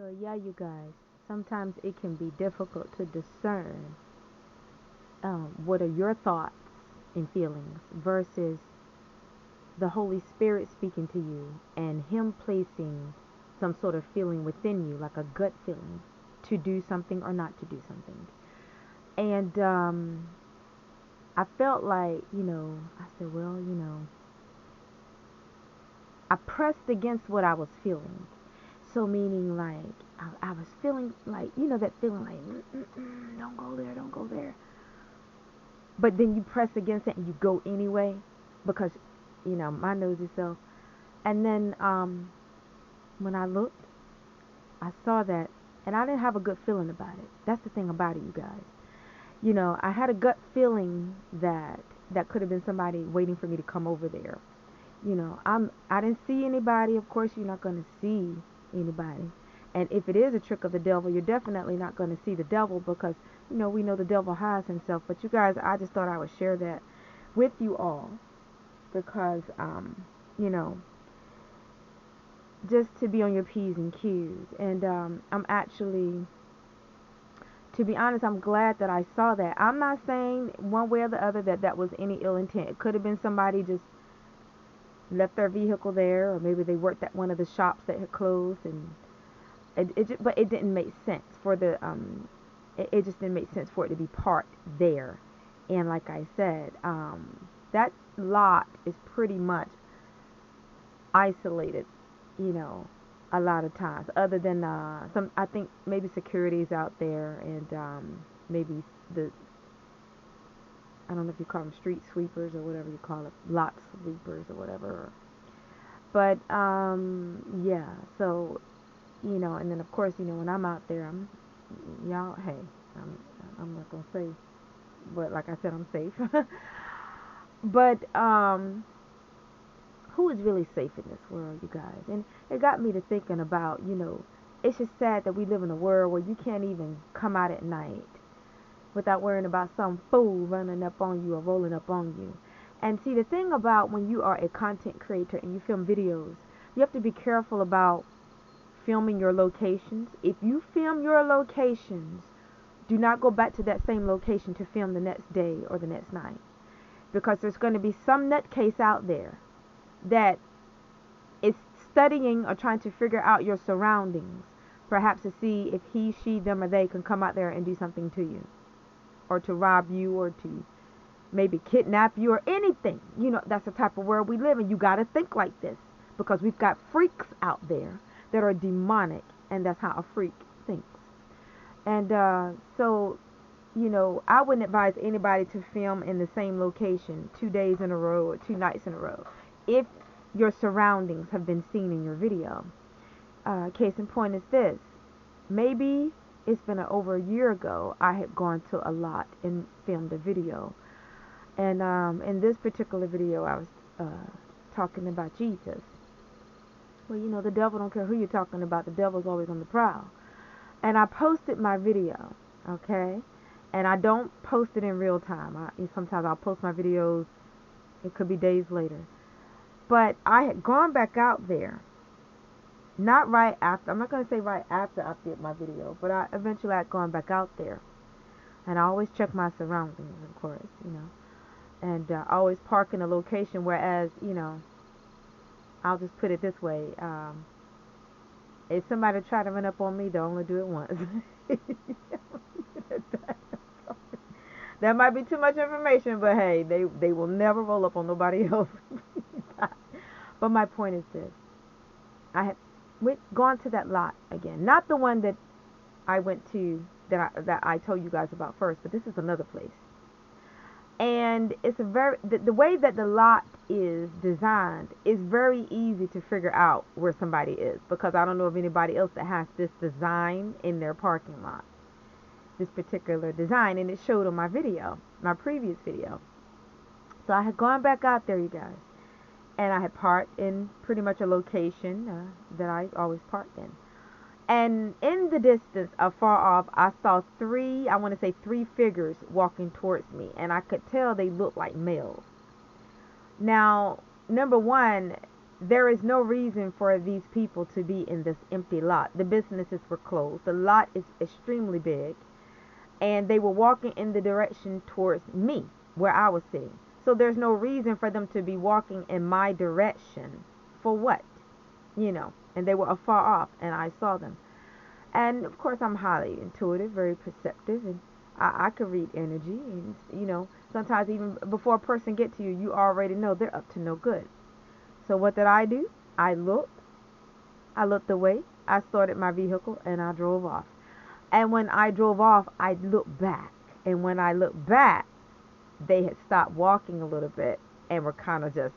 So, yeah, you guys, sometimes it can be difficult to discern what are your thoughts and feelings versus the Holy Spirit speaking to you and Him placing some sort of feeling within you, like a gut feeling, to do something or not to do something. And I felt like, I said, well, I pressed against what I was feeling. So meaning like I was feeling like that feeling like don't go there, don't go there. But then you press against it and you go anyway because my nosy self. And then when I looked, I saw that, and I didn't have a good feeling about it. That's the thing about it, you guys. I had a gut feeling that that could have been somebody waiting for me to come over there. I didn't see anybody. Of course, you're not going to see anybody. And if it is a trick of the devil, you're definitely not going to see the devil because we know the devil hides himself. But you guys, I just thought I would share that with you all because you know, just to be on your P's and Q's. And I'm actually, to be honest, I'm glad that I saw that. I'm not saying one way or the other that that was any ill intent. It could have been somebody just left their vehicle there, or maybe they worked at one of the shops that had closed, and but it didn't make sense for the it just didn't make sense for it to be parked there. And like I said, that lot is pretty much isolated, you know, a lot of times. Other than some, I think maybe security's out there, and maybe the I don't know if you call them street sweepers or whatever you call it, lot sweepers or whatever. But yeah, so and then of course, when I'm out there, y'all, hey, I'm I'm not gonna say, but like I said, I'm safe. But who is really safe in this world, you guys? And it got me to thinking about, it's just sad that we live in a world where you can't even come out at night without worrying about some fool running up on you or rolling up on you. And see, the thing about when you are a content creator and you film videos, you have to be careful about filming your locations. If you film your locations, do not go back to that same location to film the next day or the next night. Because there's going to be some nutcase out there that is studying or trying to figure out your surroundings, perhaps to see if he, she, them, or they can come out there and do something to you, or to rob you, or to maybe kidnap you, or anything. That's the type of world we live in. You got to think like this because we've got freaks out there that are demonic, and that's how a freak thinks. And so, I wouldn't advise anybody to film in the same location 2 days in a row or 2 nights in a row if your surroundings have been seen in your video. Case in point is this. Maybe it's been over a year ago, I had gone to a lot and filmed a video. And in this particular video, I was talking about Jesus. Well, the devil don't care who you're talking about. The devil's always on the prowl. And I posted my video, okay? And I don't post it in real time. Sometimes I'll post my videos, it could be days later. But I had gone back out there, not right after, I'm not going to say right after I did my video, but I eventually had gone back out there. And I always check my surroundings, of course, and always park in a location, whereas, I'll just put it this way. If somebody try to run up on me, they'll only do it once. That might be too much information, but hey, they will never roll up on nobody else. But my point is this. I had gone to that lot again. Not the one that I went to that I told you guys about first, but this is another place. And it's the way that the lot is designed is very easy to figure out where somebody is, because I don't know of anybody else that has this design in their parking lot, this particular design, and it showed on my video, my previous video. So I had gone back out there, you guys, and I had parked in pretty much a location that I always parked in. And in the distance, afar off, I saw I want to say three figures walking towards me. And I could tell they looked like males. Now, number one, there is no reason for these people to be in this empty lot. The businesses were closed. The lot is extremely big. And they were walking in the direction towards me, where I was sitting. So there's no reason for them to be walking in my direction. For what? And they were afar off, and I saw them. And of course, I'm highly intuitive, very perceptive, and I can read energy. And sometimes even before a person get to you, you already know they're up to no good. So what did I do? I looked away, I started my vehicle, and I drove off. And when I drove off, I looked back. And when I looked back, they had stopped walking a little bit and were kind of just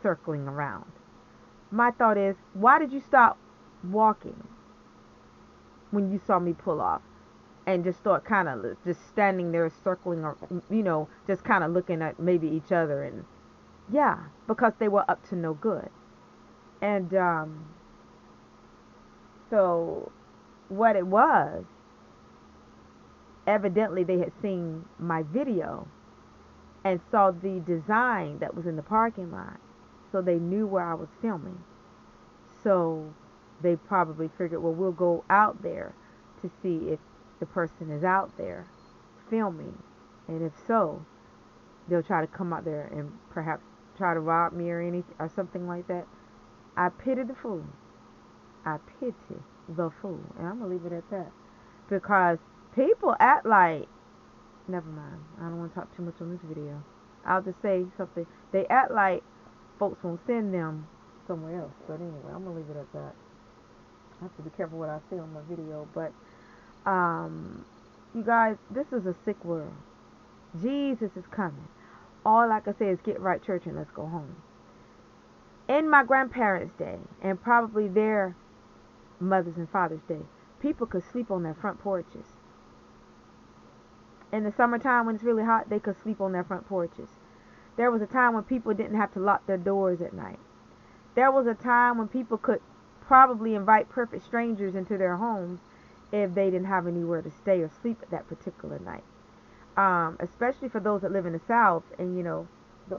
circling around. My thought is, why did you stop walking when you saw me pull off? And just start kind of just standing there circling, or, just kind of looking at maybe each other. And yeah, because they were up to no good. And so what it was, evidently they had seen my video and saw the design that was in the parking lot. So they knew where I was filming. So they probably figured, well, we'll go out there to see if the person is out there filming. And if so, they'll try to come out there and perhaps try to rob me or anything or something like that. I pity the fool. I pity the fool. And I'm going to leave it at that. Because people act like, never mind, I don't want to talk too much on this video. I'll just say something. They act like folks won't send them somewhere else. But anyway, I'm going to leave it at that. I have to be careful what I say on my video. But, you guys, this is a sick world. Jesus is coming. All I can say is get right, church, and let's go home. In my grandparents' day, and probably their mothers and fathers' day, people could sleep on their front porches. In the summertime when it's really hot, they could sleep on their front porches. There was a time when people didn't have to lock their doors at night. There was a time when people could probably invite perfect strangers into their homes if they didn't have anywhere to stay or sleep at that particular night. Especially for those that live in the South, and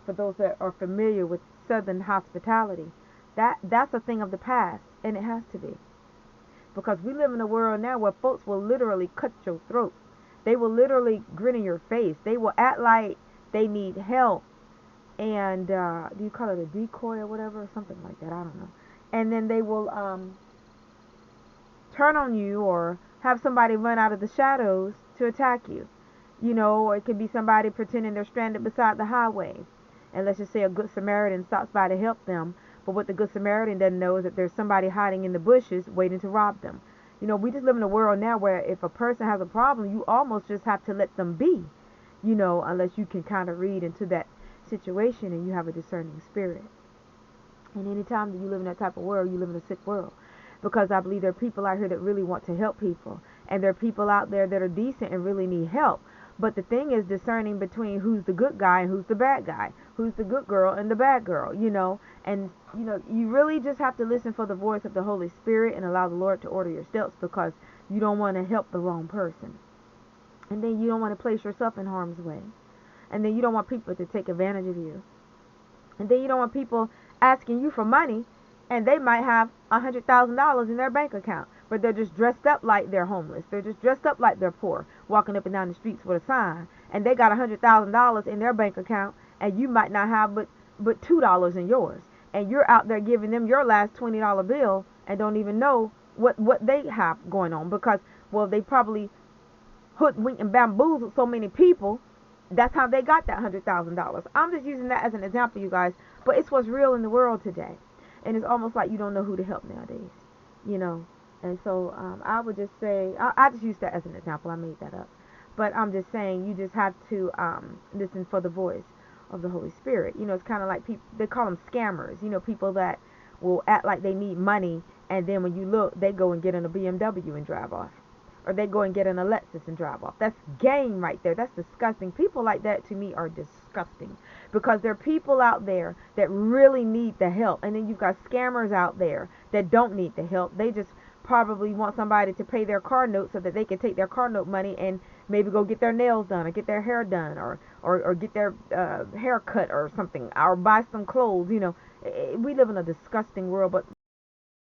for those that are familiar with Southern hospitality, that's a thing of the past, and it has to be, because we live in a world now where folks will literally cut your throat. They will literally grin in your face. They will act like they need help, and do you call it a decoy or whatever, or something like that? I don't know. And then they will turn on you or have somebody run out of the shadows to attack you. Or it could be somebody pretending they're stranded beside the highway. And let's just say a good Samaritan stops by to help them. But what the good Samaritan doesn't know is that there's somebody hiding in the bushes waiting to rob them. We just live in a world now where if a person has a problem, you almost just have to let them be. Unless you can kind of read into that situation and you have a discerning spirit. And anytime that you live in that type of world, you live in a sick world. Because I believe there are people out here that really want to help people. And there are people out there that are decent and really need help. But the thing is discerning between who's the good guy and who's the bad guy, who's the good girl and the bad girl, and you really just have to listen for the voice of the Holy Spirit and allow the Lord to order your steps, because you don't want to help the wrong person, and then you don't want to place yourself in harm's way, and then you don't want people to take advantage of you, and then you don't want people asking you for money, and they might have $100,000 in their bank account, but they're just dressed up like they're homeless. They're just dressed up like they're poor, walking up and down the streets with a sign, and they got $100,000 in their bank account, and you might not have but $2 in yours, and you're out there giving them your last $20 bill and don't even know what they have going on, because, well, they probably hoodwinked and bamboozled so many people. That's how they got that $100,000. I'm just using that as an example, you guys, but it's what's real in the world today. And it's almost like you don't know who to help nowadays, And so I would just say, I just used that as an example. I made that up. But I'm just saying, you just have to listen for the voice of the Holy Spirit. It's kind of like people, they call them scammers. People that will act like they need money, and then when you look, they go and get in a BMW and drive off. Or they go and get in a Lexus and drive off. That's game right there. That's disgusting. People like that, to me, are disgusting. Because there are people out there that really need the help. And then you've got scammers out there that don't need the help. They just probably want somebody to pay their car note so that they can take their car note money and maybe go get their nails done or get their hair done or get their hair cut or something, or buy some clothes. We live in a disgusting world, but